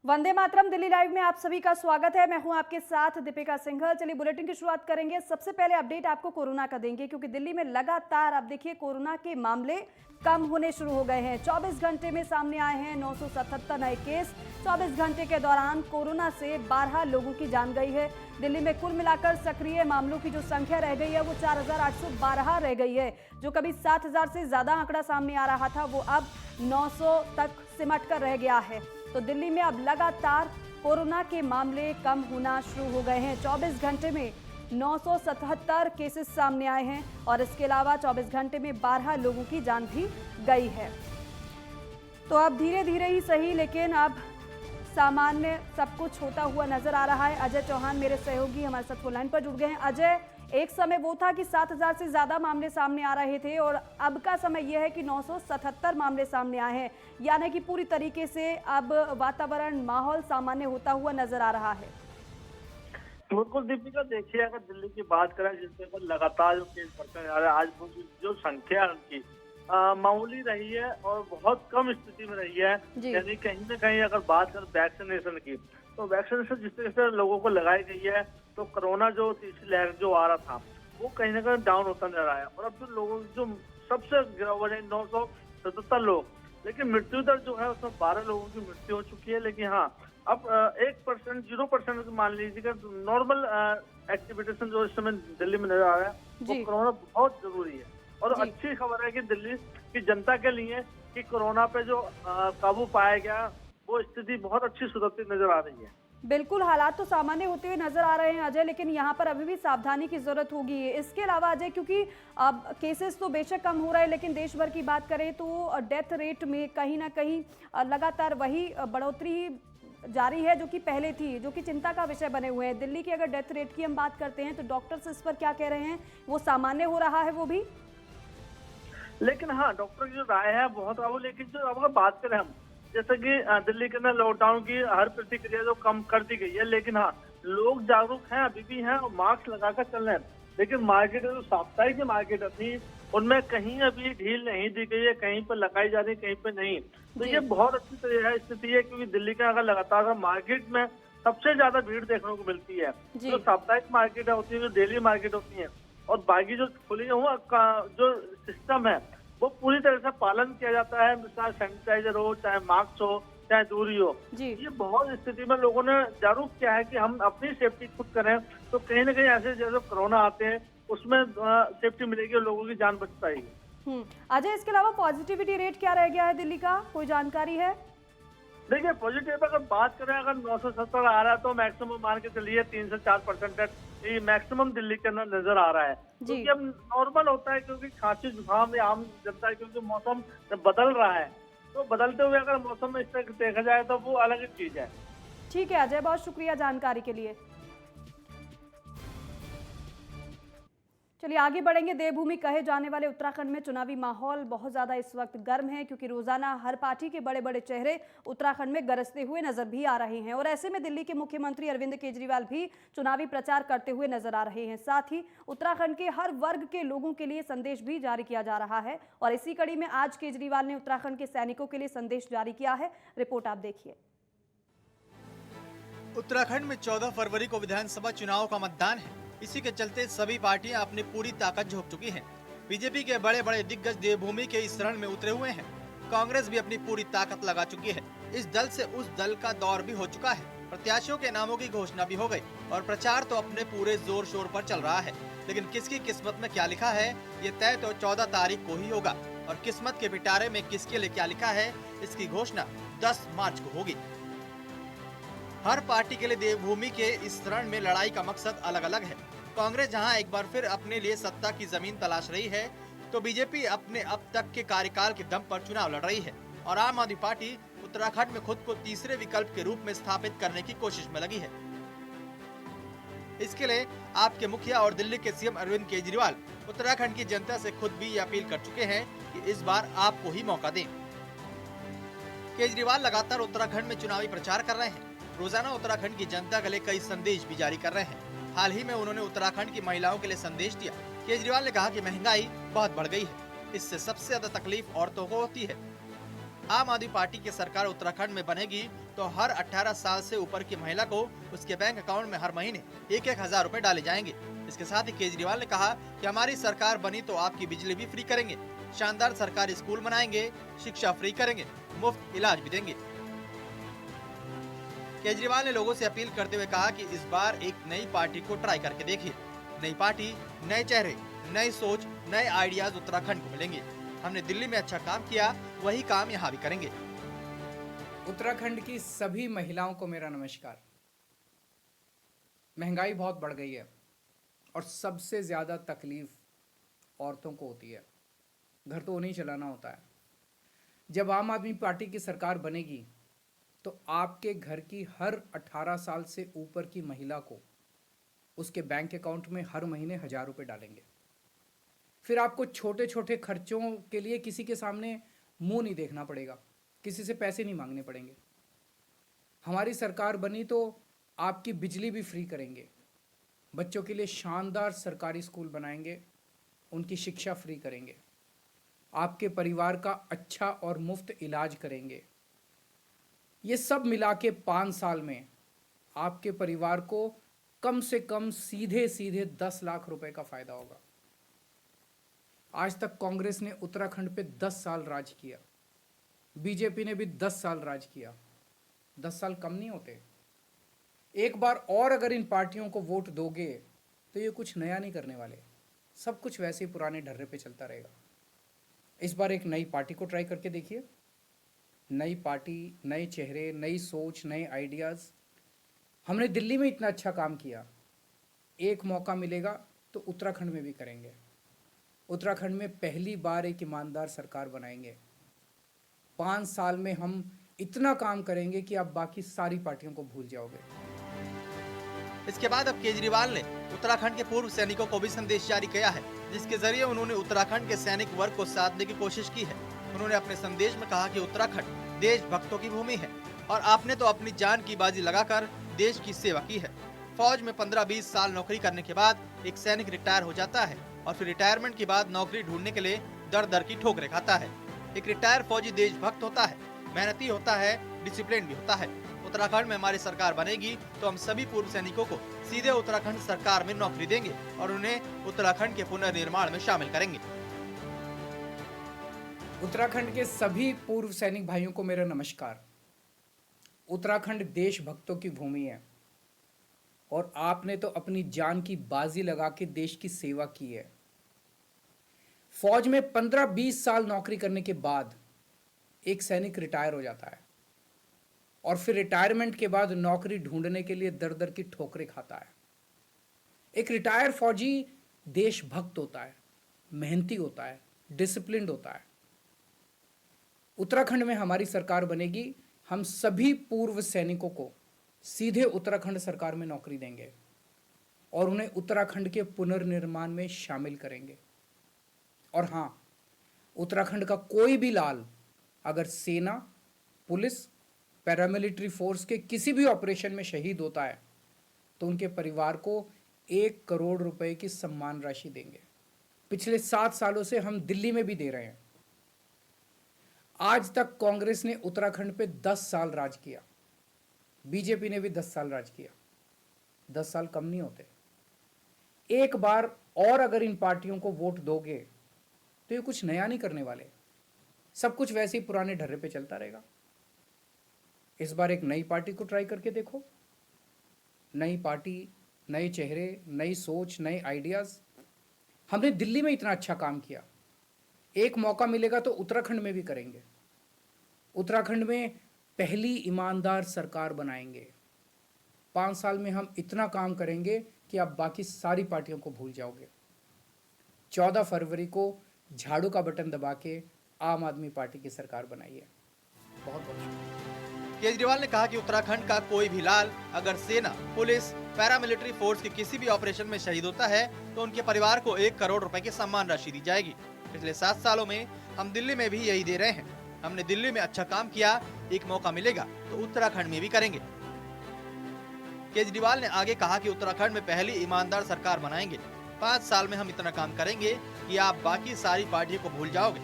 Vande Mataram Delhi live में आप सभी का स्वागत है। मैं हूं आपके साथ दीपिका सिंघल। चलिए बुलेटिन की शुरुआत करेंगे। सबसे पहले अपडेट आपको कोरोना का देंगे, क्योंकि दिल्ली में लगातार आप देखिए कोरोना के मामले कम होने शुरू हो गए हैं। 24 घंटे में सामने आए हैं 977 नए केस। 24 घंटे के दौरान कोरोना से 12 लोगों की जान गई है। दिल्ली में कुल मिलाकर सक्रिय मामलों की जो संख्या रह गई है वो 4812 रह गई है। जो कभी 7000 से ज्यादा आंकड़ा सामने आ रहा था वो अब 900 तक सिमट कर रह गया है। तो दिल्ली में अब लगातार कोरोना के मामले कम होना शुरू हो गए हैं। 24 घंटे में 977 केसेस सामने आए हैं और इसके अलावा 24 घंटे में 12 लोगों की जान भी गई है। तो अब धीरे धीरे ही सही, लेकिन अब सामान्य सब कुछ होता हुआ नजर आ रहा है। अजय चौहान मेरे सहयोगी हमारे साथ फोन लाइन पर जुड़ गए हैं। अजय, एक समय वो था कि 7000 से ज्यादा मामले सामने आ रहे थे और अब का समय यह है कि 977 मामले सामने आए हैं, यानी कि पूरी तरीके से अब वातावरण माहौल सामान्य होता हुआ नजर आ रहा है। बिल्कुल दीपिका, देखिए अगर दिल्ली की बात करें जिसके ऊपर लगातार जो केस बढ़ते जा रहे हैं, आज जो संख्या उनकी मामूली रही है और बहुत कम स्थिति में रही है। यानी कहीं ना कहीं अगर बात करें वैक्सीनेशन की, तो वैक्सीनेशन जिस तरीके से लोगों को लगाई गई है तो कोरोना जो तीसरी लहर जो आ रहा था वो कहीं ना कहीं डाउन होता नजर आया। और अब जो लोगों जो सबसे गिरावट है 977 लोग, लेकिन मृत्यु दर जो है उसमें 12 लोगों की मृत्यु हो चुकी है। लेकिन हाँ, अब 1% 0% मान लीजिएगा नॉर्मल एक्टिविटेशन जो इस समय दिल्ली में नजर आ रहा है वो कोरोना बहुत जरूरी है। और अच्छी खबर है कि दिल्ली की जनता के लिए कि कोरोना पे जो काबू पाया गया वो स्थिति बहुत अच्छी सुधरती नजर आ रही है। बिल्कुल, हालात तो सामान्य होते हुए नजर आ रहे हैं अजय, लेकिन यहाँ पर अभी भी सावधानी की जरूरत होगी। इसके अलावा अजय, क्योंकि अब केसेस तो बेशक कम हो रहे हैं, लेकिन देश भर की बात करें तो डेथ रेट में कहीं ना कहीं लगातार वही बढ़ोतरी जारी है जो कि पहले थी, जो कि चिंता का विषय बने हुए हैं। दिल्ली की अगर डेथ रेट की हम बात करते हैं तो डॉक्टर्स इस पर क्या कह रहे हैं? वो सामान्य हो रहा है वो भी, लेकिन हाँ डॉक्टर की जो राय है बहुत अब, लेकिन जो अगर बात करें हम जैसे कि दिल्ली के अंदर लॉकडाउन की हर प्रतिक्रिया जो कम कर दी गई है, लेकिन हाँ लोग जागरूक हैं अभी भी हैं और मास्क लगाकर चल रहे हैं। लेकिन मार्केट जो साप्ताहिक की मार्केट थी उनमें कहीं अभी ढील नहीं दी गई है, कहीं पर लगाई जा रही कहीं पर नहीं। तो ये बहुत अच्छी तरह स्थिति है, क्योंकि दिल्ली के अगर लगातार मार्केट में सबसे ज्यादा भीड़ देखने को मिलती है। जो साप्ताहिक मार्केट होती है, जो डेली मार्केट होती है, और बाकी जो खुली हुआ जो सिस्टम है वो पूरी तरह से पालन किया जाता है। चाहे सैनिटाइजर हो, चाहे मास्क हो, चाहे दूरी हो। ये बहुत स्थिति में लोगों ने जागरूक किया है कि हम अपनी सेफ्टी खुद करें, तो कहीं ना कहीं ऐसे जैसे कोरोना आते हैं उसमें सेफ्टी मिलेगी और लोगों की जान बच पाएगी। अजय, इसके अलावा पॉजिटिविटी रेट क्या रह गया है दिल्ली का, कोई जानकारी है? देखिए पॉजिटिव अगर बात करें, अगर 970 आ रहा है तो मैक्सिमम मान के चलिए 3 से 4% ये मैक्सिमम दिल्ली के अंदर नजर आ रहा है। क्योंकि अब नॉर्मल होता है, क्योंकि खांसी जुकाम या आम जनता है, क्योंकि मौसम बदल रहा है, तो बदलते हुए अगर मौसम में इस तरह देखा जाए तो वो अलग चीज है। ठीक है अजय, बहुत शुक्रिया जानकारी के लिए। चलिए आगे बढ़ेंगे। देवभूमि कहे जाने वाले उत्तराखंड में चुनावी माहौल बहुत ज्यादा इस वक्त गर्म है, क्योंकि रोजाना हर पार्टी के बड़े बड़े चेहरे उत्तराखंड में गरजते हुए नजर भी आ रहे हैं। और ऐसे में दिल्ली के मुख्यमंत्री अरविंद केजरीवाल भी चुनावी प्रचार करते हुए नजर आ रहे हैं। साथ ही उत्तराखंड के हर वर्ग के लोगों के लिए संदेश भी जारी किया जा रहा है। और इसी कड़ी में आज केजरीवाल ने उत्तराखंड के सैनिकों के लिए संदेश जारी किया है। रिपोर्ट आप देखिए। उत्तराखंड में 14 फरवरी को विधानसभा चुनाव का मतदान है। इसी के चलते सभी पार्टियां अपनी पूरी ताकत झोंक चुकी हैं। बीजेपी के बड़े बड़े दिग्गज देवभूमि के इस रण में उतरे हुए हैं। कांग्रेस भी अपनी पूरी ताकत लगा चुकी है। इस दल से उस दल का दौर भी हो चुका है। प्रत्याशियों के नामों की घोषणा भी हो गई और प्रचार तो अपने पूरे जोर शोर पर चल रहा है। लेकिन किसकी किस्मत में क्या लिखा है ये तय तो 14 तारीख को ही होगा। और किस्मत के पिटारे में किसके लिए क्या लिखा है इसकी घोषणा 10 मार्च को होगी। हर पार्टी के लिए देवभूमि के इस रण में लड़ाई का मकसद अलग अलग है। कांग्रेस जहां एक बार फिर अपने लिए सत्ता की जमीन तलाश रही है, तो बीजेपी अपने अब तक के कार्यकाल के दम पर चुनाव लड़ रही है। और आम आदमी पार्टी उत्तराखंड में खुद को तीसरे विकल्प के रूप में स्थापित करने की कोशिश में लगी है। इसके लिए आपके मुखिया और दिल्ली के सीएम अरविंद केजरीवाल उत्तराखंड की जनता से खुद भी अपील कर चुके हैं कि इस बार आपको ही मौका दें। केजरीवाल लगातार उत्तराखंड में चुनावी प्रचार कर रहे हैं। रोजाना उत्तराखंड की जनता के लिए कई संदेश भी जारी कर रहे हैं। हाल ही में उन्होंने उत्तराखंड की महिलाओं के लिए संदेश दिया। केजरीवाल ने कहा कि महंगाई बहुत बढ़ गई है, इससे सबसे ज्यादा तकलीफ औरतों को होती है। आम आदमी पार्टी की सरकार उत्तराखंड में बनेगी तो हर 18 साल से ऊपर की महिला को उसके बैंक अकाउंट में हर महीने 1,000 रुपए डाले जाएंगे। इसके साथ ही केजरीवाल ने कहा कि हमारी सरकार बनी तो आपकी बिजली भी फ्री करेंगे, शानदार सरकारी स्कूल बनाएंगे, शिक्षा फ्री करेंगे, मुफ्त इलाज भी देंगे। केजरीवाल ने लोगों से अपील करते हुए कहा कि इस बार एक नई पार्टी को ट्राई करके देखिए। नई पार्टी, नए चेहरे, नई सोच, नए आइडियाज उत्तराखंड को मिलेंगे। हमने दिल्ली में अच्छा काम किया, वही काम यहाँ भी करेंगे। उत्तराखंड की सभी महिलाओं को मेरा नमस्कार। महंगाई बहुत बढ़ गई है और सबसे ज़्यादा तकलीफ औरतों को होती है। घर तो उन्हें चलाना होता है। जब आम आदमी पार्टी की सरकार बनेगी तो आपके घर की हर 18 साल से ऊपर की महिला को उसके बैंक अकाउंट में हर महीने 1,000 रुपये डालेंगे। फिर आपको छोटे छोटे खर्चों के लिए किसी के सामने मुंह नहीं देखना पड़ेगा, किसी से पैसे नहीं मांगने पड़ेंगे। हमारी सरकार बनी तो आपकी बिजली भी फ्री करेंगे, बच्चों के लिए शानदार सरकारी स्कूल बनाएंगे, उनकी शिक्षा फ्री करेंगे, आपके परिवार का अच्छा और मुफ्त इलाज करेंगे। ये सब मिला के 5 साल में आपके परिवार को कम से कम सीधे सीधे 10 लाख रुपए का फायदा होगा। आज तक कांग्रेस ने उत्तराखंड पे 10 साल राज किया, बीजेपी ने भी 10 साल राज किया। 10 साल कम नहीं होते। एक बार और अगर इन पार्टियों को वोट दोगे तो ये कुछ नया नहीं करने वाले, सब कुछ वैसे ही पुराने ढर्रे पे चलता रहेगा। इस बार एक नई पार्टी को ट्राई करके देखिए। नई पार्टी, नए चेहरे, नई सोच, नए आइडियाज़। हमने दिल्ली में इतना अच्छा काम किया, एक मौका मिलेगा तो उत्तराखंड में भी करेंगे। उत्तराखंड में पहली बार एक ईमानदार सरकार बनाएंगे। 5 साल में हम इतना काम करेंगे कि आप बाकी सारी पार्टियों को भूल जाओगे। इसके बाद अब केजरीवाल ने उत्तराखंड के पूर्व सैनिकों को भी संदेश जारी किया है, जिसके जरिए उन्होंने उत्तराखंड के सैनिक वर्ग को साधने की कोशिश की है। उन्होंने अपने संदेश में कहा कि उत्तराखंड देशभक्तों की भूमि है और आपने तो अपनी जान की बाजी लगाकर देश की सेवा की है। फौज में 15-20 साल नौकरी करने के बाद एक सैनिक रिटायर हो जाता है और फिर रिटायरमेंट के बाद नौकरी ढूंढने के लिए दर दर की ठोकरें खाता है। एक रिटायर फौजी देशभक्त होता है, मेहनती होता है, डिसिप्लिन भी होता है। उत्तराखंड में हमारी सरकार बनेगी तो हम सभी पूर्व सैनिकों को सीधे उत्तराखंड सरकार में नौकरी देंगे और उन्हें उत्तराखंड के पुनर्निर्माण में शामिल करेंगे। उत्तराखंड के सभी पूर्व सैनिक भाइयों को मेरा नमस्कार। उत्तराखंड देशभक्तों की भूमि है और आपने तो अपनी जान की बाजी लगा के देश की सेवा की है। फौज में 15-20 साल नौकरी करने के बाद एक सैनिक रिटायर हो जाता है और फिर रिटायरमेंट के बाद नौकरी ढूंढने के लिए दर दर की ठोकरें खाता है। एक रिटायर फौजी देशभक्त होता है, मेहनती होता है, डिसिप्लिन्ड होता है। उत्तराखंड में हमारी सरकार बनेगी, हम सभी पूर्व सैनिकों को सीधे उत्तराखंड सरकार में नौकरी देंगे और उन्हें उत्तराखंड के पुनर्निर्माण में शामिल करेंगे। और हाँ, उत्तराखंड का कोई भी लाल अगर सेना, पुलिस, पैरामिलिट्री फोर्स के किसी भी ऑपरेशन में शहीद होता है तो उनके परिवार को 1 करोड़ रुपए की सम्मान राशि देंगे। पिछले 7 सालों से हम दिल्ली में भी दे रहे हैं। आज तक कांग्रेस ने उत्तराखंड पे 10 साल राज किया, बीजेपी ने भी 10 साल राज किया। 10 साल कम नहीं होते। एक बार और अगर इन पार्टियों को वोट दोगे तो ये कुछ नया नहीं करने वाले, सब कुछ वैसे ही पुराने ढर्रे पे चलता रहेगा। इस बार एक नई पार्टी को ट्राई करके देखो। नई पार्टी, नए चेहरे, नई सोच, नए आइडियाज। हमने दिल्ली में इतना अच्छा काम किया, एक मौका मिलेगा तो उत्तराखंड में भी करेंगे। उत्तराखंड में पहली ईमानदार सरकार बनाएंगे। 5 साल में हम इतना काम करेंगे कि आप बाकी सारी पार्टियों को भूल जाओगे। 14 फरवरी को झाड़ू का बटन दबा के आम आदमी पार्टी की सरकार बनाइए। बहुत बहुत शुक्रिया। केजरीवाल ने कहा कि उत्तराखंड का कोई भी लाल अगर सेना, पुलिस, पैरामिलिट्री फोर्स के किसी भी ऑपरेशन में शहीद होता है तो उनके परिवार को 1 करोड़ रुपए की सम्मान राशि दी जाएगी। पिछले 7 सालों में हम दिल्ली में भी यही दे रहे हैं। हमने दिल्ली में अच्छा काम किया, एक मौका मिलेगा तो उत्तराखंड में भी करेंगे। केजरीवाल ने आगे कहा कि उत्तराखंड में पहली ईमानदार सरकार बनाएंगे। 5 साल में हम इतना काम करेंगे कि आप बाकी सारी पार्टियों को भूल जाओगे।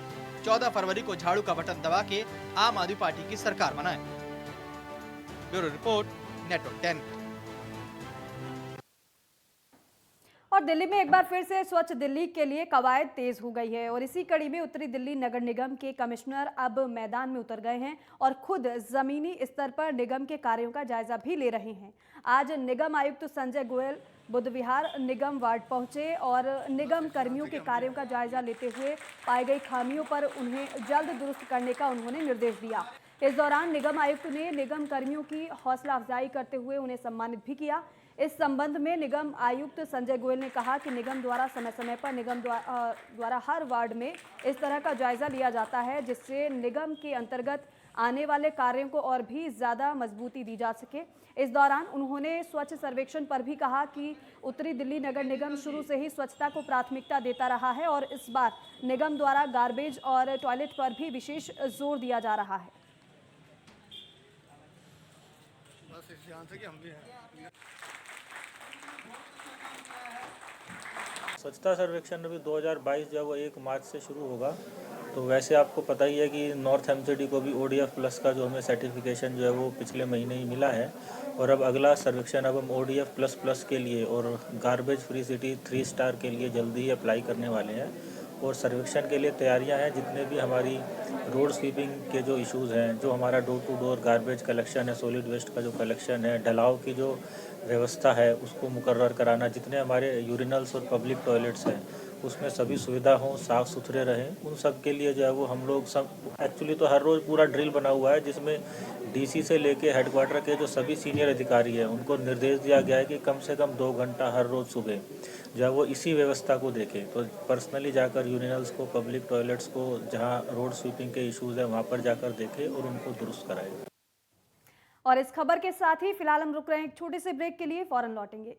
14 फरवरी को झाड़ू का बटन दबा के आम आदमी पार्टी की सरकार बनाए। Bureau report, network 10। और दिल्ली में एक बार फिर से स्वच्छ दिल्ली के लिए कवायद तेज हो गई है और इसी कड़ी में उत्तरी दिल्ली नगर निगम के कमिश्नर अब मैदान में उतर गए हैं और खुद जमीनी स्तर पर निगम के कार्यों का जायजा भी ले रहे हैं। आज निगम आयुक्त संजय गोयल बुद्ध विहार निगम वार्ड पहुंचे और निगम कर्मियों के कार्यों का जायजा लेते हुए पाई गई खामियों पर उन्हें जल्द दुरुस्त करने का उन्होंने निर्देश दिया। इस दौरान निगम आयुक्त ने निगम कर्मियों की हौसला अफजाई करते हुए उन्हें सम्मानित भी किया। इस संबंध में निगम आयुक्त संजय गोयल ने कहा कि निगम द्वारा समय समय पर निगम द्वारा हर वार्ड में इस तरह का जायजा लिया जाता है जिससे निगम के अंतर्गत आने वाले कार्यों को और भी ज़्यादा मजबूती दी जा सके। इस दौरान उन्होंने स्वच्छ सर्वेक्षण पर भी कहा कि उत्तरी दिल्ली नगर निगम शुरू से ही स्वच्छता को प्राथमिकता देता रहा है और इस बार निगम द्वारा गार्बेज और टॉयलेट पर भी विशेष जोर दिया जा रहा है। स्वच्छता सर्वेक्षण अभी 2022 जब 1 मार्च से शुरू होगा, तो वैसे आपको पता ही है कि नॉर्थ एमसीडी को भी ODF प्लस का जो हमें सर्टिफिकेशन जो है वो पिछले महीने ही मिला है और अब अगला सर्वेक्षण अब हम ODF प्लस प्लस के लिए और गार्बेज फ्री सिटी 3 स्टार के लिए जल्दी ही अप्लाई करने वाले हैं। और सर्वेक्षण के लिए तैयारियां हैं। जितने भी हमारी रोड स्वीपिंग के जो इश्यूज़ हैं, जो हमारा door to door garbage collection है, सॉलिड वेस्ट का जो कलेक्शन है, ढलाव की जो व्यवस्था है उसको मुकर्रर कराना, जितने हमारे यूरिनल्स और पब्लिक टॉयलेट्स हैं उसमें सभी सुविधा हों, साफ़ सुथरे रहें, उन सब के लिए जो है वो हम लोग सब एक्चुअली तो हर रोज़ पूरा ड्रिल बना हुआ है जिसमें DC से लेके हेडक्वार्टर के जो सभी सीनियर अधिकारी हैं उनको निर्देश दिया गया है कि कम से कम 2 घंटा हर रोज़ सुबह जो है वो इसी व्यवस्था को देखें। तो पर्सनली जाकर यूरिनल्स को, पब्लिक टॉयलेट्स को, जहाँ रोड स्वीपिंग के इश्यूज़ हैं वहाँ पर जाकर देखें और उनको दुरुस्त कराएं। और इस खबर के साथ ही फिलहाल हम रुक रहे हैं एक छोटे से ब्रेक के लिए, फौरन लौटेंगे।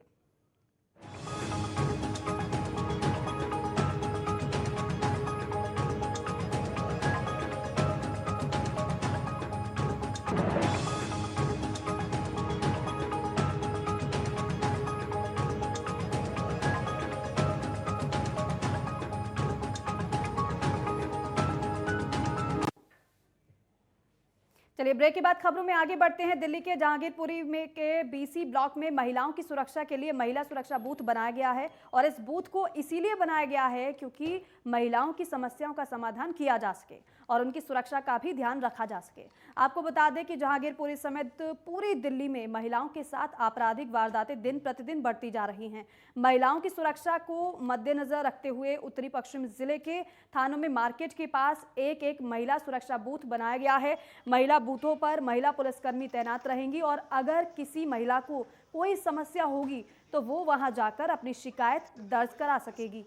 चलिए ब्रेक के बाद खबरों में आगे बढ़ते हैं। दिल्ली के जहांगीरपुरी में के BC ब्लॉक में महिलाओं की सुरक्षा के लिए महिला सुरक्षा बूथ बनाया गया है और इस बूथ को इसीलिए बनाया गया है क्योंकि महिलाओं की समस्याओं का समाधान किया जा सके और उनकी सुरक्षा का भी ध्यान रखा जा सके। आपको बता दें कि जहांगीरपुरी समेत पूरी दिल्ली में महिलाओं के साथ आपराधिक वारदातें दिन प्रतिदिन बढ़ती जा रही हैं। महिलाओं की सुरक्षा को मद्देनजर रखते हुए उत्तरी पश्चिम जिले के थानों में मार्केट के पास एक महिला सुरक्षा बूथ बनाया गया है। महिला बूथों पर महिला पुलिसकर्मी तैनात रहेंगी और अगर किसी महिला को कोई समस्या होगी तो वो वहां जाकर अपनी शिकायत दर्ज करा सकेगी।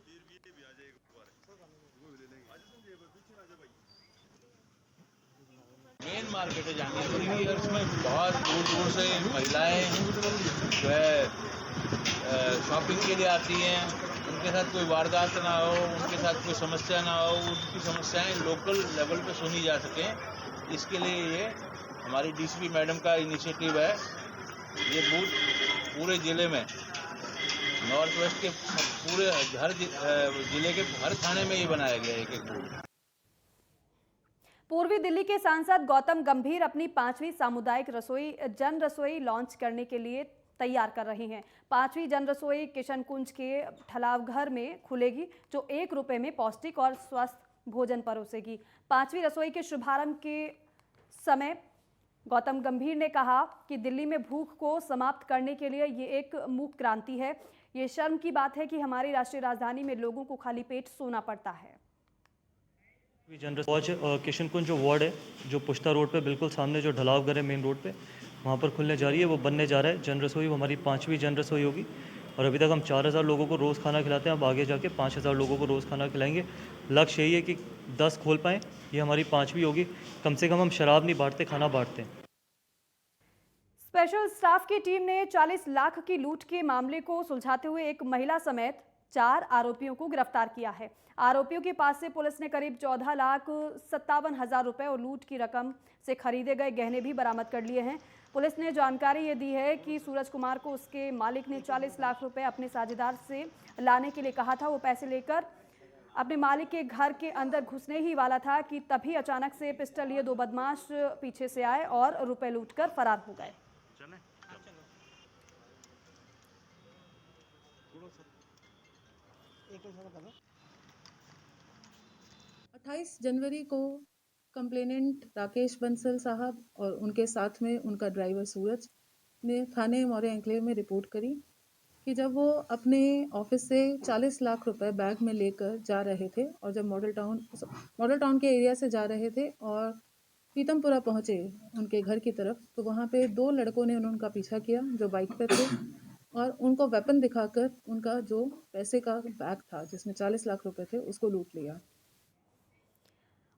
मेन मार्केट है जहांगीरपुरी की और इसमें बहुत दूर दूर से महिलाएं जो है शॉपिंग के लिए आती हैं। उनके साथ कोई वारदात ना हो, उनके साथ कोई समस्या ना हो, उनकी समस्याएं लोकल लेवल पे सुनी जा सकें, इसके लिए ये हमारी DCP मैडम का इनिशिएटिव है। ये बूथ पूरे ज़िले में, नॉर्थ वेस्ट के पूरे हर ज़िले के हर थाने में ये बनाया गया है एक बूथ। पूर्वी दिल्ली के सांसद गौतम गंभीर अपनी 5वीं सामुदायिक जन रसोई लॉन्च करने के लिए तैयार कर रहे हैं। 5वीं जन रसोई किशन कुंज के ठलाव घर में खुलेगी जो 1 रुपए में पौष्टिक और स्वस्थ भोजन परोसेगी। 5वीं रसोई के शुभारंभ के समय गौतम गंभीर ने कहा कि दिल्ली में भूख को समाप्त करने के लिए ये एक मूक क्रांति है। ये शर्म की बात है कि हमारी राष्ट्रीय राजधानी में लोगों को खाली पेट सोना पड़ता है। किशन कुंज जो वार्ड है, जो पुश्ता रोड पे बिल्कुल सामने जो ढलाव घर है मेन रोड पे, वहाँ पर खुलने जा रही है। वो बनने जा रहा है जन रसोई, वो हमारी 5वीं जन रसोई होगी और अभी तक हम 4000 लोगों को रोज़ खाना खिलाते हैं। अब आगे जाके 5000 लोगों को रोज़ खाना खिलाएंगे। लक्ष्य यही है कि 10 खोल पाएँ। ये हमारी 5वीं होगी। कम से कम हम शराब नहीं बांटते, खाना बांटते हैं। स्पेशल स्टाफ की टीम ने 40 लाख की लूट के मामले को सुलझाते हुए एक महिला समेत 4 आरोपियों को गिरफ्तार किया है। आरोपियों के पास से पुलिस ने करीब 14,57,000 रुपए और लूट की रकम से खरीदे गए गहने भी बरामद कर लिए हैं। पुलिस ने जानकारी ये दी है कि सूरज कुमार को उसके मालिक ने 40 लाख रुपए अपने साझेदार से लाने के लिए कहा था। वो पैसे लेकर अपने मालिक के घर के अंदर घुसने ही वाला था कि तभी अचानक से पिस्टल लिए 2 बदमाश पीछे से आए और रुपए लूटकर फरार हो गए। 28 जनवरी को कंप्लेनेंट राकेश बंसल साहब और उनके साथ में उनका ड्राइवर सूरज ने थाने मौर्य एन्क्लेव में रिपोर्ट करी कि जब वो अपने ऑफिस से 40 लाख रुपए बैग में लेकर जा रहे थे और जब मॉडल टाउन के एरिया से जा रहे थे और पीतमपुरा पहुंचे उनके घर की तरफ, तो वहाँ पे 2 लड़कों ने उनका पीछा किया जो बाइक पे थे और उनको वेपन दिखाकर उनका जो पैसे का बैग था जिसमें 40 लाख रुपए थे उसको लूट लिया।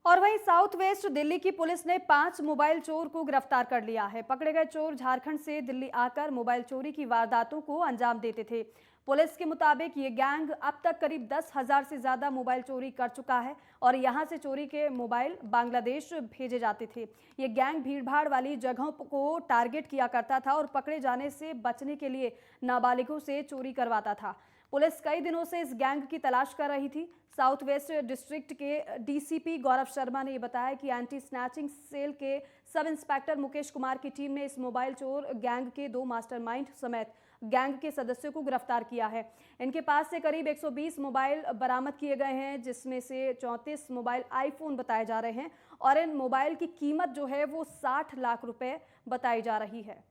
और वहीं साउथ वेस्ट दिल्ली की पुलिस ने 5 मोबाइल चोर को गिरफ्तार कर लिया है। पकड़े गए चोर झारखंड से दिल्ली आकर मोबाइल चोरी की वारदातों को अंजाम देते थे। पुलिस के मुताबिक ये गैंग अब तक करीब 10,000 से ज्यादा मोबाइल चोरी कर चुका है और यहां से चोरी के मोबाइल बांग्लादेश भेजे जाते थे। ये गैंग भीड़भाड़ वाली जगहों को टारगेट किया करता था और पकड़े जाने से बचने के लिए नाबालिगों से चोरी करवाता था। पुलिस कई दिनों से इस गैंग की तलाश कर रही थी। साउथ वेस्ट डिस्ट्रिक्ट के डीसीपी गौरव शर्मा ने बताया कि एंटी स्नैचिंग सेल के सब इंस्पेक्टर मुकेश कुमार की टीम ने इस मोबाइल चोर गैंग के 2 मास्टरमाइंड समेत गैंग के सदस्यों को गिरफ्तार किया है। इनके पास से करीब 120 मोबाइल बरामद किए गए हैं, जिसमें से 34 मोबाइल आईफोन बताए जा रहे हैं और इन मोबाइल की कीमत जो है वो 60 लाख रुपए बताई जा रही है।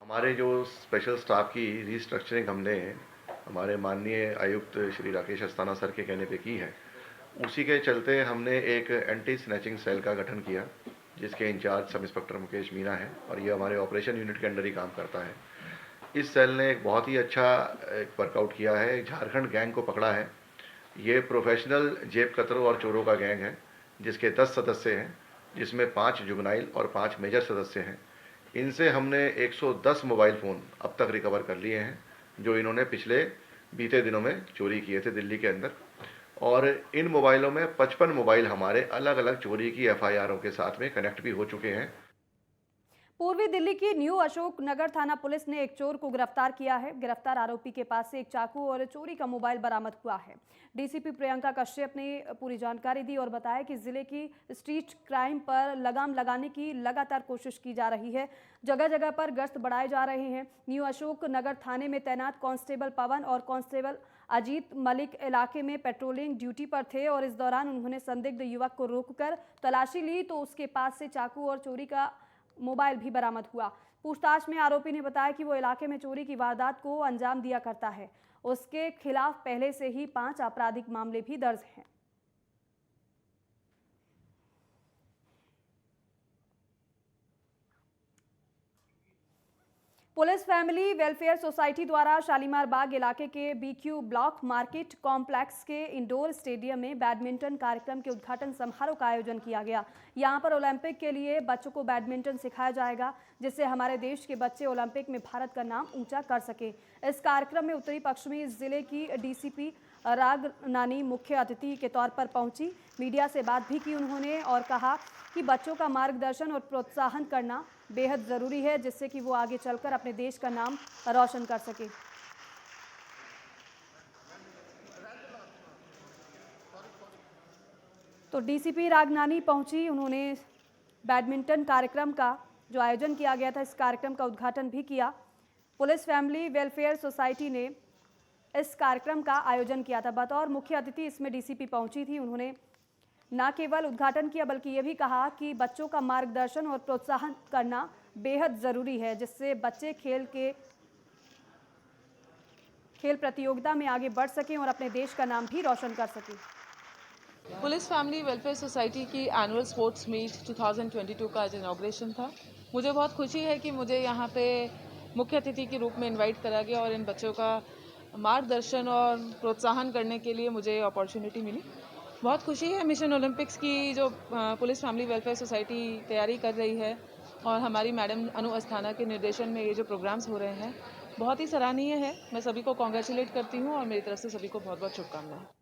हमारे जो स्पेशल स्टाफ की रीस्ट्रक्चरिंग हमने हमारे माननीय आयुक्त श्री राकेश अस्थाना सर के कहने पे की है, उसी के चलते हमने एक एंटी स्नैचिंग सेल का गठन किया जिसके in charge sub inspector Mukesh Meena है और ये हमारे ऑपरेशन यूनिट के अंडर ही काम करता है। इस सेल ने एक बहुत ही अच्छा वर्कआउट किया है, झारखंड गैंग को पकड़ा है। ये प्रोफेशनल जेब कतरों और चोरों का गैंग है जिसके 10 सदस्य हैं, जिसमें 5 जुगनाइल और 5 मेजर सदस्य हैं। इनसे हमने 110 मोबाइल फ़ोन अब तक रिकवर कर लिए हैं जो इन्होंने बीते दिनों में चोरी किए थे दिल्ली के अंदर, और इन मोबाइलों में 55 मोबाइल हमारे अलग अलग चोरी की एफआईआरों के साथ में कनेक्ट भी हो चुके हैं। पूर्वी दिल्ली की न्यू अशोक नगर थाना पुलिस ने एक चोर को गिरफ्तार किया है। गिरफ्तार आरोपी के पास से एक चाकू और चोरी का मोबाइल बरामद हुआ है। डीसीपी प्रियंका कश्यप ने पूरी जानकारी दी और बताया कि जिले की स्ट्रीट क्राइम पर लगाम लगाने की लगातार कोशिश की जा रही है। जगह जगह पर गश्त बढ़ाए जा रहे हैं। न्यू अशोक नगर थाने में तैनात कांस्टेबल पवन और कांस्टेबल अजीत मलिक इलाके में पेट्रोलिंग ड्यूटी पर थे और इस दौरान उन्होंने संदिग्ध युवक को रोककर तलाशी ली तो उसके पास से चाकू और चोरी का मोबाइल भी बरामद हुआ। पूछताछ में आरोपी ने बताया कि वो इलाके में चोरी की वारदात को अंजाम दिया करता है। उसके खिलाफ पहले से ही 5 आपराधिक मामले भी दर्ज हैं। पुलिस फैमिली वेलफेयर सोसाइटी द्वारा शालीमार बाग इलाके के बीक्यू ब्लॉक मार्केट कॉम्प्लेक्स के इंडोर स्टेडियम में बैडमिंटन कार्यक्रम के उद्घाटन समारोह का आयोजन किया गया। यहां पर ओलंपिक के लिए बच्चों को बैडमिंटन सिखाया जाएगा जिससे हमारे देश के बच्चे ओलंपिक में भारत का नाम ऊंचा कर सके। इस कार्यक्रम में उत्तरी पश्चिमी जिले की डीसीपी रागनानी मुख्य अतिथि के तौर पर पहुंची। मीडिया से बात भी की उन्होंने और कहा कि बच्चों का मार्गदर्शन और प्रोत्साहन करना बेहद ज़रूरी है जिससे कि वो आगे चलकर अपने देश का नाम रोशन कर सके। तो डीसीपी रागनानी पहुंची, उन्होंने बैडमिंटन कार्यक्रम का जो आयोजन किया गया था इस कार्यक्रम का उद्घाटन भी किया। पुलिस फैमिली वेलफेयर सोसाइटी ने इस कार्यक्रम का आयोजन किया था। बतौर मुख्य अतिथि इसमें डीसीपी पहुंची थी। उन्होंने न केवल उद्घाटन किया बल्कि ये भी कहा कि बच्चों का मार्गदर्शन और प्रोत्साहन करना बेहद ज़रूरी है जिससे बच्चे खेल प्रतियोगिता में आगे बढ़ सकें और अपने देश का नाम भी रोशन कर सकें। पुलिस फैमिली वेलफेयर सोसाइटी की एनुअल स्पोर्ट्स मीट 2022 का आज इनॉग्रेशन था। मुझे बहुत खुशी है कि मुझे यहाँ पे मुख्य अतिथि के रूप में इनवाइट करा गया और इन बच्चों का मार्गदर्शन और प्रोत्साहन करने के लिए मुझे अपॉर्चुनिटी मिली। बहुत खुशी है मिशन ओलंपिक्स की जो पुलिस फैमिली वेलफेयर सोसाइटी तैयारी कर रही है और हमारी मैडम अनु अस्थाना के निर्देशन में ये जो प्रोग्राम्स हो रहे हैं बहुत ही सराहनीय है। मैं सभी को कॉन्ग्रेचुलेट करती हूँ और मेरी तरफ से सभी को बहुत बहुत शुभकामनाएं।